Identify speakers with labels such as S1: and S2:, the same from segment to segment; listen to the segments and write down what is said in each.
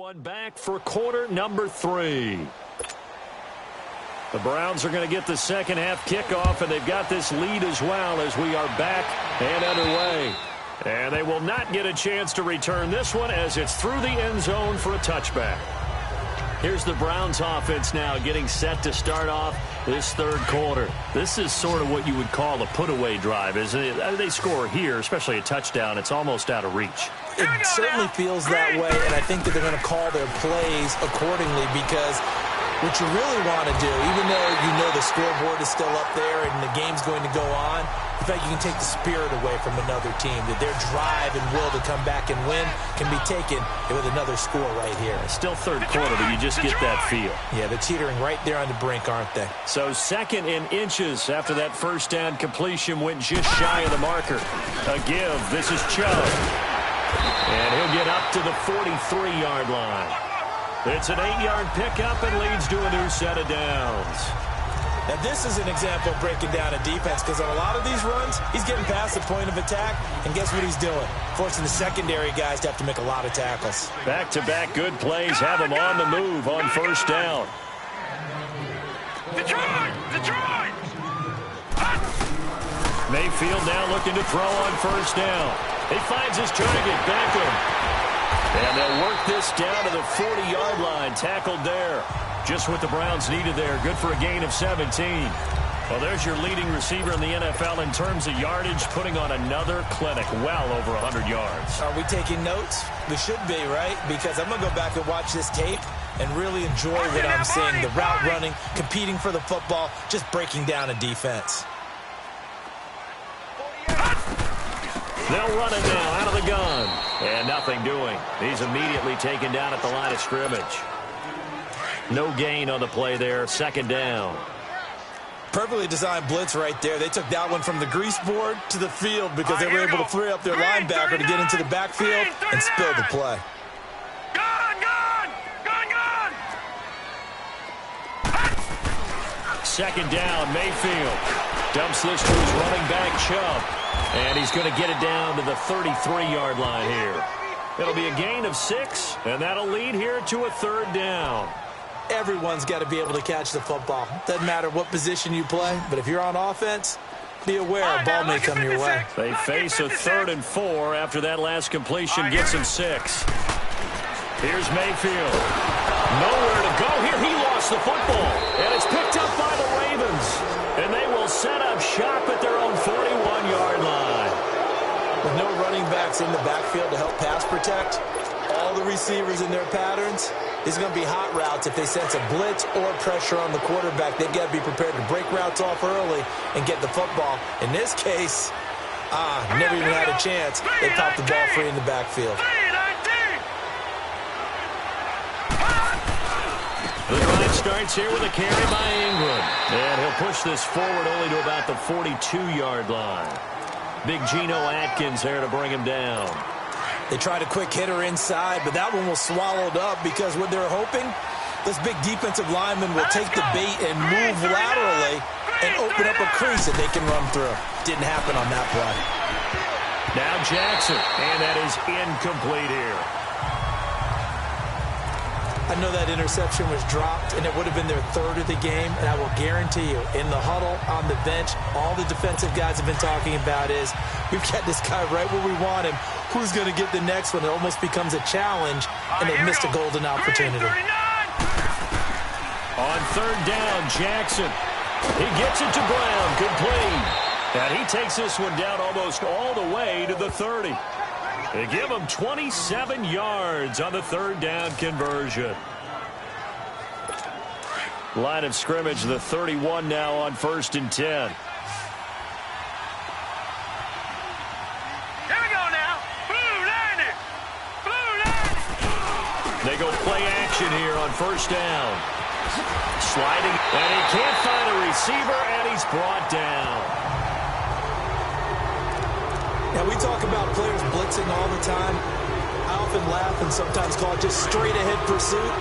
S1: One back for quarter number 3. The Browns are going to get the second half kickoff, and they've got this lead as well as we are back and underway. And they will not get a chance to return this one as it's through the end zone for a touchback. Here's the Browns offense now getting set to start off this third quarter. This is sort of what you would call a put-away drive, isn't it? They score here, especially a touchdown. It's almost out of reach.
S2: It certainly feels that way, and I think that they're going to call their plays accordingly because what you really want to do, even though you know the scoreboard is still up there and the game's going to go on, in fact, you can take the spirit away from another team, that their drive and will to come back and win can be taken with another score right here.
S1: Still third quarter, but you just get that feel.
S2: Yeah, they're teetering right there on the brink, aren't they?
S1: So second in inches after that first down completion went just shy of the marker. A give. This is Chubb. And he'll get up to the 43-yard line. It's an 8-yard pickup and leads to a new set of downs.
S2: Now, this is an example of breaking down a defense because on a lot of these runs, he's getting past the point of attack, and guess what he's doing? Forcing the secondary guys to have to make a lot of tackles.
S1: Back-to-back good plays have him on the move on first down.
S3: Detroit! Detroit!
S1: Mayfield now looking to throw on first down. He finds his target, Beckham. And they'll work this down to the 40-yard line, tackled there. Just what the Browns needed there. Good for a gain of 17. Well, there's your leading receiver in the NFL in terms of yardage, putting on another clinic, well over 100 yards.
S2: Are we taking notes? We should be, right? Because I'm going to go back and watch this tape and really enjoy what I'm seeing. The route running, competing for the football, just breaking down a defense.
S1: They'll run it now out of the gun. And nothing doing. He's immediately taken down at the line of scrimmage. No gain on the play there. Second down.
S2: Perfectly designed blitz right there. They took that one from the grease board to the field because they were able to free up their linebacker to get into the backfield and spill the play.
S1: Second down, Mayfield. Dumps this to his running back, Chubb. And he's going to get it down to the 33-yard line here. It'll be a gain of 6, and that'll lead here to a third down.
S2: Everyone's got to be able to catch the football. Doesn't matter what position you play, but if you're on offense, be aware a ball may come your way.
S1: They face a 3rd and 4 after that last completion gets him 6. Here's Mayfield. Nowhere to go here. He lost the football, and it's picked up by the Ravens. And they will set up shop at their own 41-yard line.
S2: With no running backs in the backfield to help pass protect, all the receivers in their patterns, it's going to be hot routes if they sense a blitz or pressure on the quarterback. They've got to be prepared to break routes off early and get the football. In this case, never even had a chance. They popped the ball free in the backfield.
S1: The drive starts here with a carry by Ingram. And he'll push this forward only to about the 42-yard line. Big Geno Atkins there to bring him down.
S2: They tried a quick hitter inside, but that one was swallowed up because what they're hoping, this big defensive lineman will take the bait and move laterally and open up a crease that they can run through. Didn't happen on that play.
S1: Now Jackson, and that is incomplete here.
S2: I know that interception was dropped, and it would have been their 3rd of the game, and I will guarantee you, in the huddle, on the bench, all the defensive guys have been talking about is, we've got this guy right where we want him. Who's going to get the next one? It almost becomes a challenge, and they missed a golden opportunity.
S1: On third down, Jackson. He gets it to Brown. Good play. And he takes this one down almost all the way to the 30. They give him 27 yards on the third down conversion. Line of scrimmage, the 31 now on 1st and 10.
S3: Here we go now. Blue line.
S1: They go play action here on first down. Sliding, and he can't find a receiver, and he's brought down.
S2: Now, we talk about players blitzing all the time. I often laugh and sometimes call it just straight-ahead pursuit.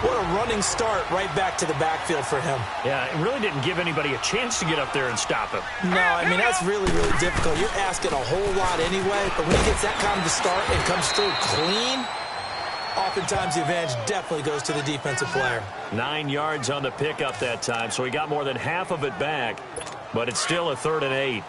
S2: What a running start right back to the backfield for him.
S1: Yeah, it really didn't give anybody a chance to get up there and stop him.
S2: No, I mean, that's really, really difficult. You're asking a whole lot anyway, but when he gets that kind of a start and comes through clean, oftentimes the advantage definitely goes to the defensive player.
S1: 9 yards on the pickup that time, so he got more than half of it back, but it's still a 3rd and 8.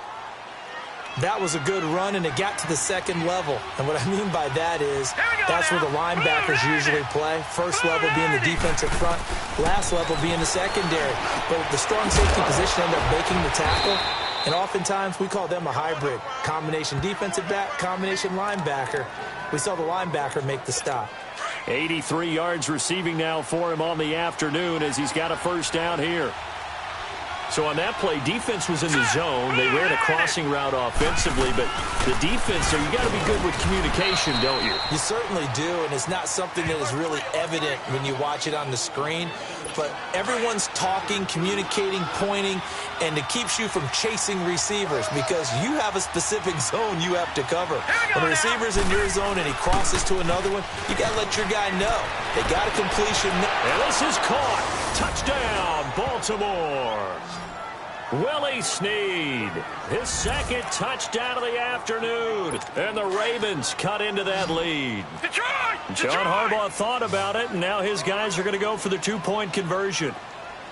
S2: That was a good run, and it got to the second level. And what I mean by that is that's where the linebackers usually play. First level being the defensive front, last level being the secondary. But the strong safety position ended up making the tackle, and oftentimes we call them a hybrid. Combination defensive back, combination linebacker. We saw the linebacker make the stop.
S1: 83 yards receiving now for him on the afternoon as he's got a first down here. So on that play, defense was in the zone. They ran a crossing route offensively, but the defense, so you got to be good with communication, don't you?
S2: You certainly do, and it's not something that is really evident when you watch it on the screen. But everyone's talking, communicating, pointing, and it keeps you from chasing receivers because you have a specific zone you have to cover. When the receiver's in your zone and he crosses to another one, you got to let your guy know. They got a completion.
S1: And this is caught. Touchdown, Baltimore. Willie Snead, his second touchdown of the afternoon, and the Ravens cut into that lead.
S3: Detroit!
S1: John Harbaugh thought about it, and now his guys are going to go for the 2-point conversion.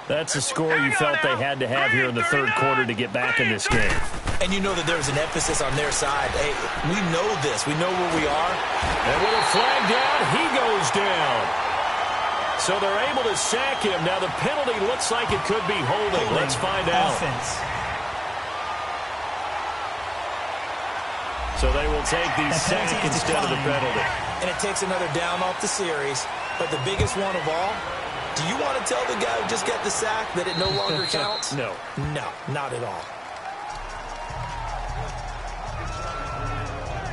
S1: That's a score you felt they had to have here in the third quarter to get back in this game.
S2: And you know that there's an emphasis on their side. Hey, we know this. We know where we are.
S1: And with a flag down, he goes down. So they're able to sack him. Now the penalty looks like it could be holding. Let's find out.
S4: Offense.
S1: So they will take the sack instead of the penalty.
S2: And it takes another down off the series. But the biggest one of all, do you want to tell the guy who just got the sack that it no longer counts?
S1: No.
S2: No, not at all.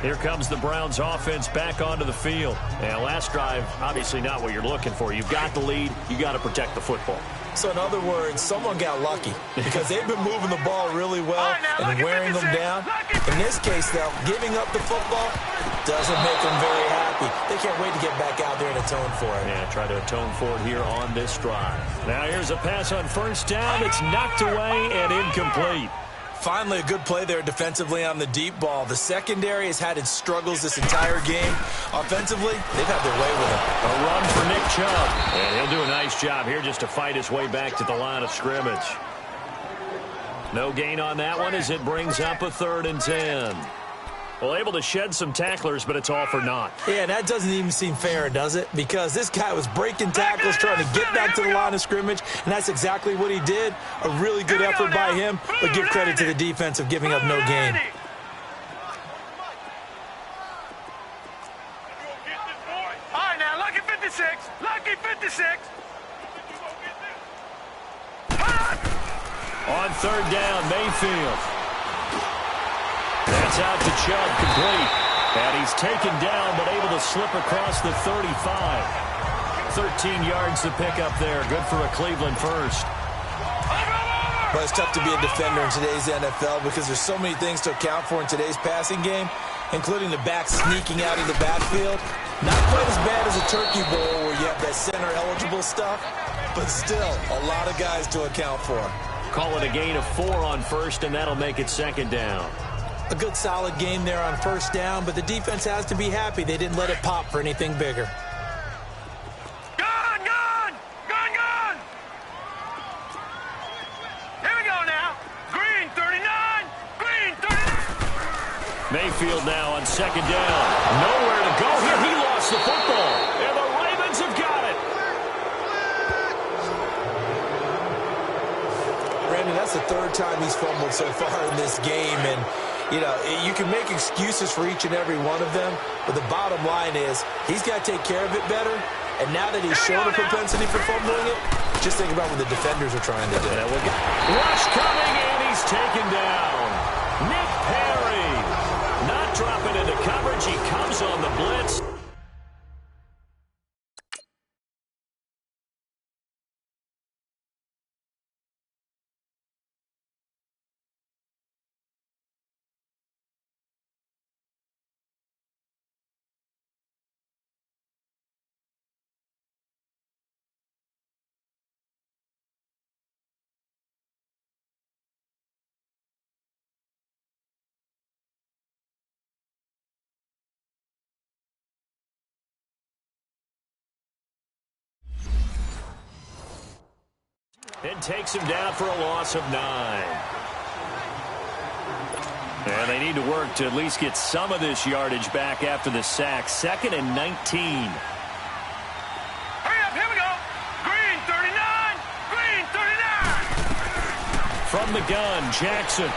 S1: Here comes the Browns offense back onto the field. And last drive, obviously not what you're looking for. You've got the lead. You got to protect the football.
S2: So in other words, someone got lucky because they've been moving the ball really well and wearing them down. In this case, though, giving up the football doesn't make them very happy. They can't wait to get back out there and atone for it.
S1: Yeah, try to atone for it here on this drive. Now here's a pass on first down. It's knocked away and incomplete.
S2: Finally, a good play there defensively on the deep ball. The secondary has had its struggles this entire game. Offensively, they've had their way with him.
S1: A run for Nick Chubb. And he'll do a nice job here just to fight his way back to the line of scrimmage. No gain on that one as it brings up a 3rd and 10. Well, able to shed some tacklers, but it's all for naught.
S2: Yeah, that doesn't even seem fair, does it? Because this guy was breaking tackles, trying to get back to the line of scrimmage, and that's exactly what he did. A really good effort by him, but give credit to the defense of giving up no gain.
S3: All right, now, lucky 56. Lucky 56.
S1: On 3rd down, Mayfield. That's out to Chubb, complete. And he's taken down, but able to slip across the 35. 13 yards to pick up there. Good for a Cleveland first.
S2: Well, it's tough to be a defender in today's NFL because there's so many things to account for in today's passing game, including the back sneaking out of the backfield. Not quite as bad as a turkey bowl where you have that center-eligible stuff, but still a lot of guys to account for.
S1: Call it a gain of 4 on first, and that'll make it 2nd down.
S2: A good solid game there on first down, but the defense has to be happy they didn't let it pop for anything bigger.
S3: Gone, gone, gone, gone. Here we go now. Green 39, green 39.
S1: Mayfield now on 2nd down. Nowhere to go here. He lost the football, and the Ravens have got it.
S2: Brandon, that's the 3rd time he's fumbled so far in this game, and you know, you can make excuses for each and every one of them, but the bottom line is he's got to take care of it better, and now that he's shown a propensity for fumbling it, just think about what the defenders are trying to do.
S1: Rush coming, and he's taken down. Nick Perry not dropping into coverage. He comes on the blitz. and takes him down for a loss of 9. And they need to work to at least get some of this yardage back after the sack. 2nd and 19.
S3: Hurry up, here we go. Green 39, green 39.
S1: From the gun, Jackson.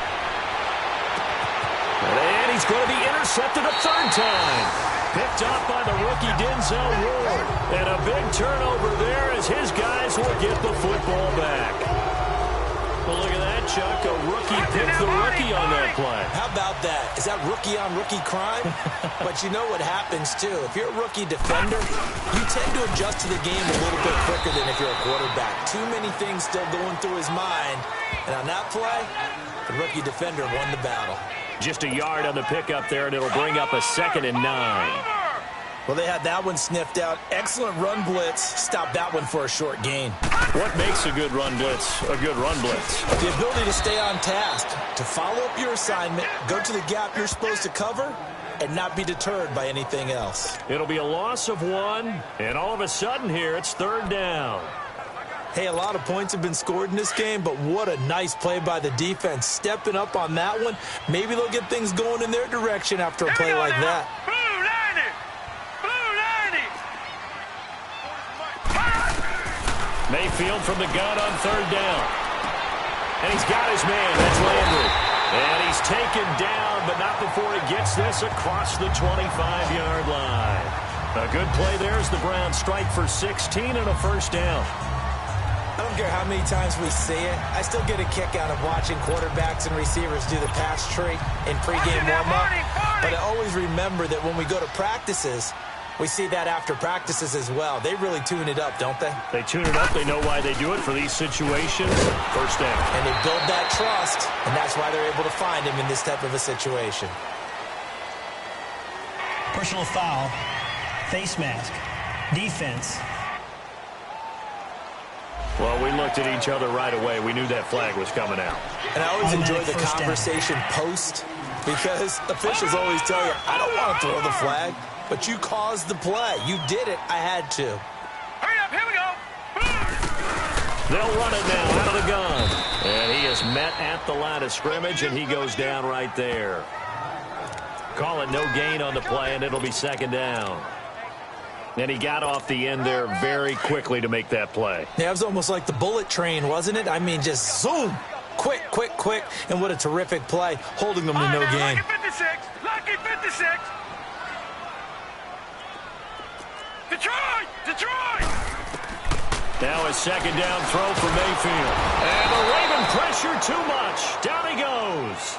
S1: And he's going to be intercepted a 3rd time. Picked up by the rookie Denzel Ward. And a big turnover there as his guys will get the football back. Well, look at that, Chuck. A rookie picked the rookie on that play.
S2: How about that? Is that rookie-on-rookie crime? But you know what happens, too. If you're a rookie defender, you tend to adjust to the game a little bit quicker than if you're a quarterback. Too many things still going through his mind. And on that play, the rookie defender won the battle.
S1: Just a yard on the pickup there, and it'll bring up a 2nd and 9.
S2: Well, they had that one sniffed out. Excellent run blitz. Stopped that one for a short gain.
S1: What makes a good run blitz a good run blitz?
S2: The ability to stay on task, to follow up your assignment, go to the gap you're supposed to cover, and not be deterred by anything else.
S1: It'll be a loss of 1, and all of a sudden here, it's 3rd down.
S2: Hey, a lot of points have been scored in this game, but what a nice play by the defense. Stepping up on that one, maybe they'll get things going in their direction after a play like that.
S3: Blue 90, blue 90.
S1: Mayfield from the gun on 3rd down. And he's got his man. That's Landry. And he's taken down, but not before he gets this across the 25-yard line. A good play there as the Browns strike for 16 and a 1st down.
S2: I don't care how many times we see it. I still get a kick out of watching quarterbacks and receivers do the pass tree in pregame warm-up. But I always remember that when we go to practices, we see that after practices as well. They really tune it up, don't they?
S1: They tune it up. They know why they do it for these situations. 1st down.
S2: And they build that trust, and that's why they're able to find him in this type of a situation.
S4: Personal foul, face mask, defense.
S1: Well, we looked at each other right away. We knew that flag was coming out.
S2: And I always enjoy the
S4: 1st
S2: conversation post, because officials always tell you, I don't want to throw the flag, but you caused the play. You did it. I had to.
S3: Hurry up, here we go.
S1: They'll run it now out of the gun. And he is met at the line of scrimmage, and he goes down right there. Call it no gain on the play, and it'll be 2nd down. And he got off the end there very quickly to make that play.
S2: Yeah, it was almost like the bullet train, wasn't it? I mean, just zoom. Quick, quick, quick. And what a terrific play, holding them to no gain.
S3: Lucky 56, lucky 56. Detroit, Detroit.
S1: Now a 2nd down throw for Mayfield. And the Raven pressure too much. Down he goes.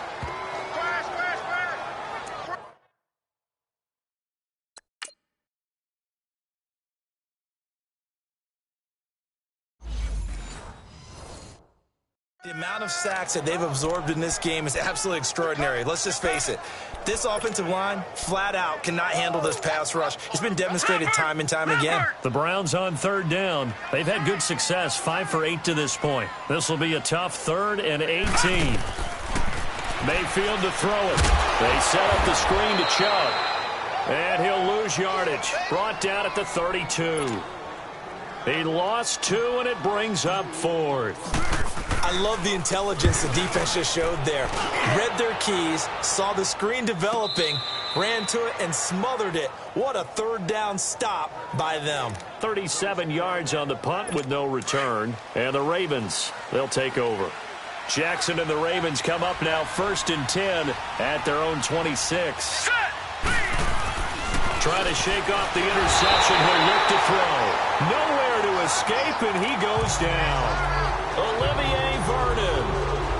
S2: The amount of sacks that they've absorbed in this game is absolutely extraordinary. Let's just face it. This offensive line, flat out, cannot handle this pass rush. It's been demonstrated time and time again.
S1: The Browns on 3rd down. They've had good success, 5 for 8 to this point. This will be a tough 3rd and 18. Mayfield to throw it. They set up the screen to Chubb. And he'll lose yardage. Brought down at the 32. He lost 2, and it brings up 4th.
S2: I love the intelligence the defense just showed there. Read their keys, saw the screen developing, ran to it, and smothered it. What a 3rd down stop by them.
S1: 37 yards on the punt with no return. And the Ravens, they'll take over. Jackson and the Ravens come up now 1st and 10 at their own 26. Trying to shake off the interception. He'll look to throw. Nowhere to escape, and he goes down. Olivier Vernon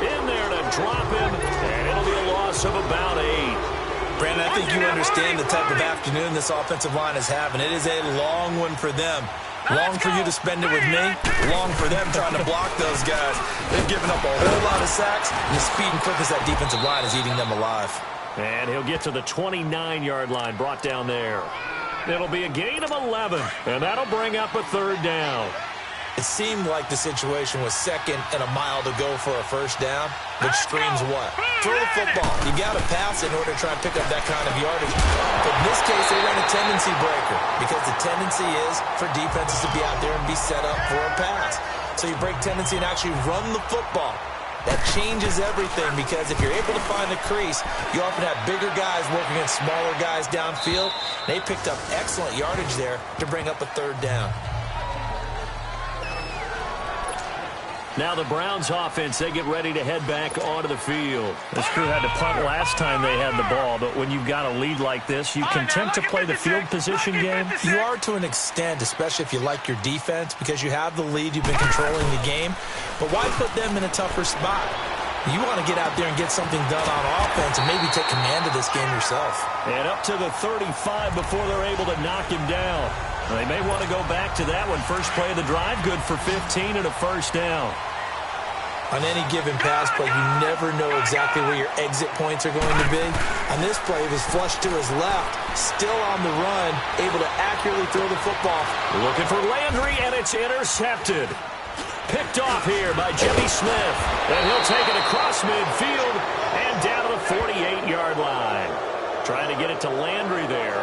S1: in there to drop him, and it'll be a loss of about 8.
S2: Brandon, I think you understand the type of afternoon this offensive line is having. It is a long one for them. Long for you to spend it with me. Long for them trying to block those guys. They've given up a whole lot of sacks, and the speed and quickness that defensive line is eating them alive.
S1: And he'll get to the 29-yard line, brought down there. It'll be a gain of 11, and that'll bring up a 3rd down.
S2: It seemed like the situation was 2nd and a mile to go for a 1st down, which screams what? Throw the football. You got to pass in order to try and pick up that kind of yardage. But in this case, they ran a tendency breaker because the tendency is for defenses to be out there and be set up for a pass. so you break tendency and actually run the football. That changes everything because if you're able to find the crease, you often have bigger guys working against smaller guys downfield. They picked up excellent yardage there to bring up a third down.
S1: Now the Browns offense, they get ready to head back onto the field. This crew had to punt last time they had the ball, but when you've got a lead like this, you content to play the field position game?
S2: You are to an extent, especially if you like your defense, because you have the lead, you've been controlling the game. But why put them in a tougher spot? You want to get out there and get something done on offense and maybe take command of this game yourself.
S1: And up to the 35 before they're able to knock him down. They may want to go back to that one. First play of the drive, good for 15 and a first down.
S2: On any given pass play, you never know exactly where your exit points are going to be. On this play, it was flushed to his left, still on the run, able to accurately throw the football.
S1: Looking for Landry, and it's intercepted. Picked off here by Jimmy Smith. And he'll take it across midfield and down to the 48-yard line. Trying to get it to Landry there.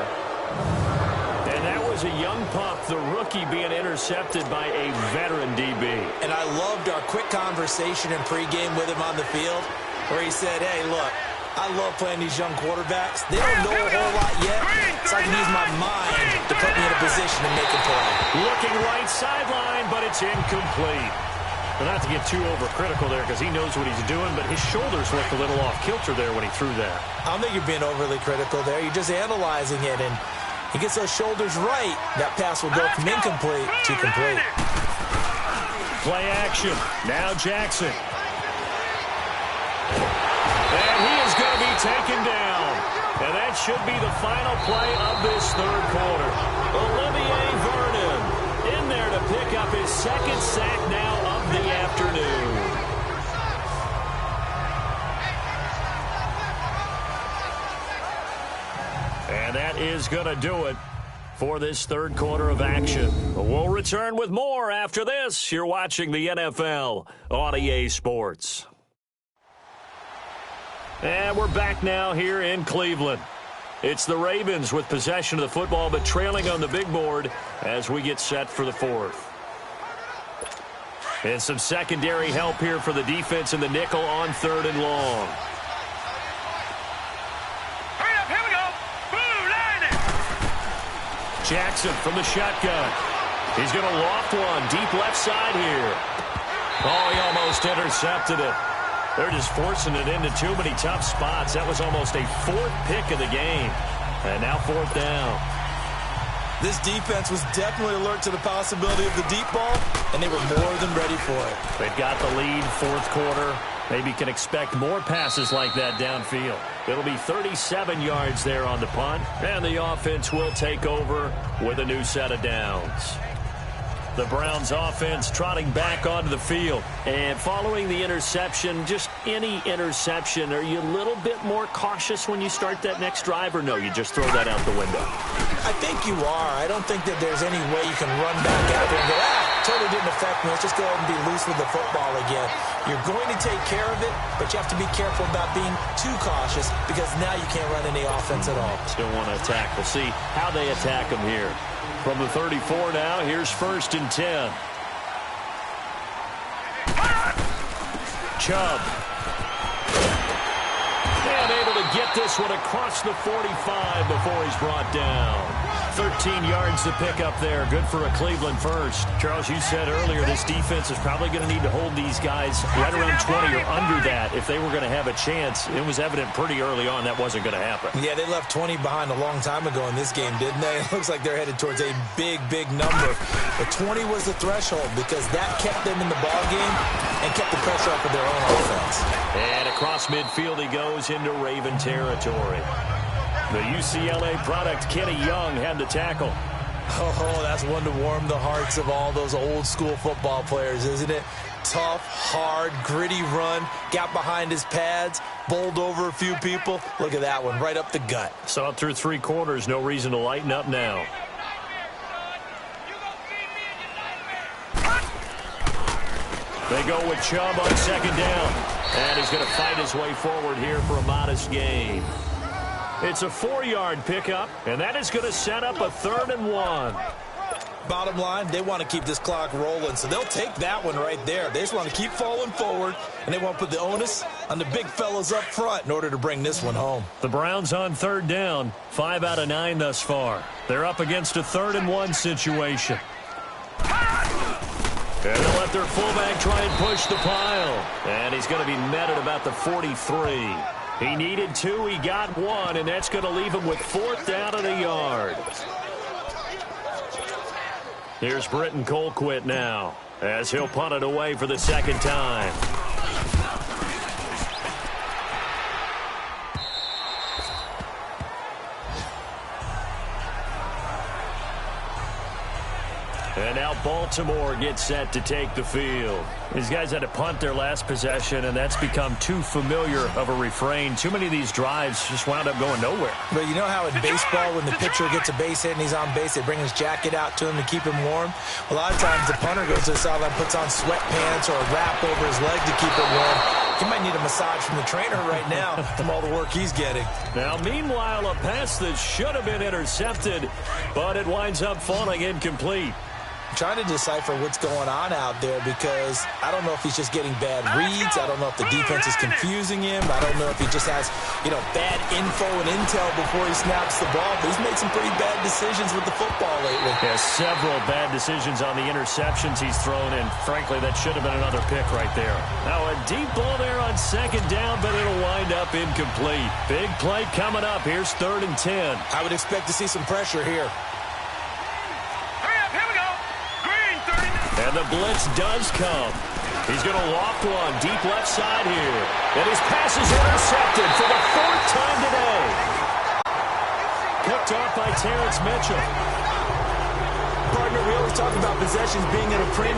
S1: And that was a young pup, the rookie being intercepted by a veteran DB.
S2: And I loved our quick conversation in pregame with him on the field where he said, hey, look, I love playing these young quarterbacks. They don't know a whole lot yet, so I can use my mind to put me in a position to make a play.
S1: Looking right sideline, but it's incomplete. But not to get too overcritical there because he knows what he's doing, but his shoulders looked a little off kilter there when he threw that.
S2: I don't think you're being overly critical there. You're just analyzing it, and he gets those shoulders right, that pass will go from incomplete to complete.
S1: Play action. Now Jackson. And he is going to be taken down. And that should be the final play of this third quarter. Olivier Vernon in there to pick up his second sack now of the afternoon. And that is going to do it for this third quarter of action. We'll return with more after this. You're watching the NFL on EA Sports. And we're back now here in Cleveland. It's the Ravens with possession of the football, but trailing on the big board as we get set for the fourth. And some secondary help here for the defense in the nickel on third and long. Jackson from the shotgun. He's going to loft one deep left side here. Oh, he almost intercepted it. They're just forcing it into too many tough spots. That was almost a fourth pick of the game. And now fourth down.
S2: This defense was definitely alert to the possibility of the deep ball, and they were more than ready for it.
S1: They've got the lead, fourth quarter. Maybe can expect more passes like that downfield. It'll be 37 yards there on the punt, and the offense will take over with a new set of downs. The Browns offense trotting back onto the field. And following the interception, just any interception, are you a little bit more cautious when you start that next drive, or no, you just throw that out the window?
S2: I think you are. I don't think that there's any way you can run back out there and go, totally didn't affect me. Let's just go ahead and be loose with the football again. You're going to take care of it, but you have to be careful about being too cautious because now you can't run any offense at all.
S1: Still want to attack. We'll see how they attack them here. From the 34 now, here's 1st and 10. Chubb. And able to get this one across the 45 before he's brought down. 13 yards to pick up there. Good for a Cleveland first. Charles, you said earlier this defense is probably going to need to hold these guys right around 20 or under that if they were going to have a chance. It was evident pretty early on that wasn't going to happen.
S2: Yeah, they left 20 behind a long time ago in this game, didn't they? It looks like they're headed towards a big, big number. But 20 was the threshold because that kept them in the ball game and kept the pressure up with their own offense.
S1: And across midfield he goes into Raven territory. The UCLA product, Kenny Young, had the tackle.
S2: Oh, that's one to warm the hearts of all those old-school football players, isn't it? Tough, hard, gritty run, got behind his pads, bowled over a few people. Look at that one, right up the gut.
S1: Saw it through 3 quarters, no reason to lighten up now. They go with Chubb on 2nd down. And he's going to fight his way forward here for a modest gain. It's a 4-yard pickup, and that is going to set up a 3rd and 1.
S2: Bottom line, they want to keep this clock rolling, so they'll take that one right there. They just want to keep falling forward, and they want to put the onus on the big fellas up front in order to bring this one home.
S1: The Browns on third down, 5 out of 9 thus far. They're up against a 3rd-and-1 situation. And they'll let their fullback try and push the pile. And he's going to be met at about the 43. He needed 2, he got 1, and that's going to leave him with 4th down and a yard. Here's Britton Colquitt now, as he'll punt it away for the 2nd time. And now Baltimore gets set to take the field. These guys had to punt their last possession, and that's become too familiar of a refrain. Too many of these drives just wound up going nowhere.
S2: But you know how in baseball, when the pitcher gets a base hit and he's on base, they bring his jacket out to him to keep him warm? A lot of times the punter goes to the sideline, puts on sweatpants or a wrap over his leg to keep it warm. He might need a massage from the trainer right now from all the work he's getting.
S1: Now, meanwhile, a pass that should have been intercepted, but it winds up falling incomplete.
S2: Trying to decipher what's going on out there because I don't know if he's just getting bad reads. I don't know if the defense is confusing him. I don't know if he just has, bad info and intel before he snaps the ball. But he's made some pretty bad decisions with the football lately.
S1: Yeah, several bad decisions on the interceptions he's thrown, and frankly, that should have been another pick right there. Now, a deep ball there on 2nd down, but it'll wind up incomplete. Big play coming up. Here's 3rd and 10.
S2: I would expect to see some pressure here.
S1: And the blitz does come. He's going to loft one deep left side here. And his pass is intercepted for the 4th time today. Picked off by Terrence Mitchell.
S2: Partner, we always talk about possessions being at a premium.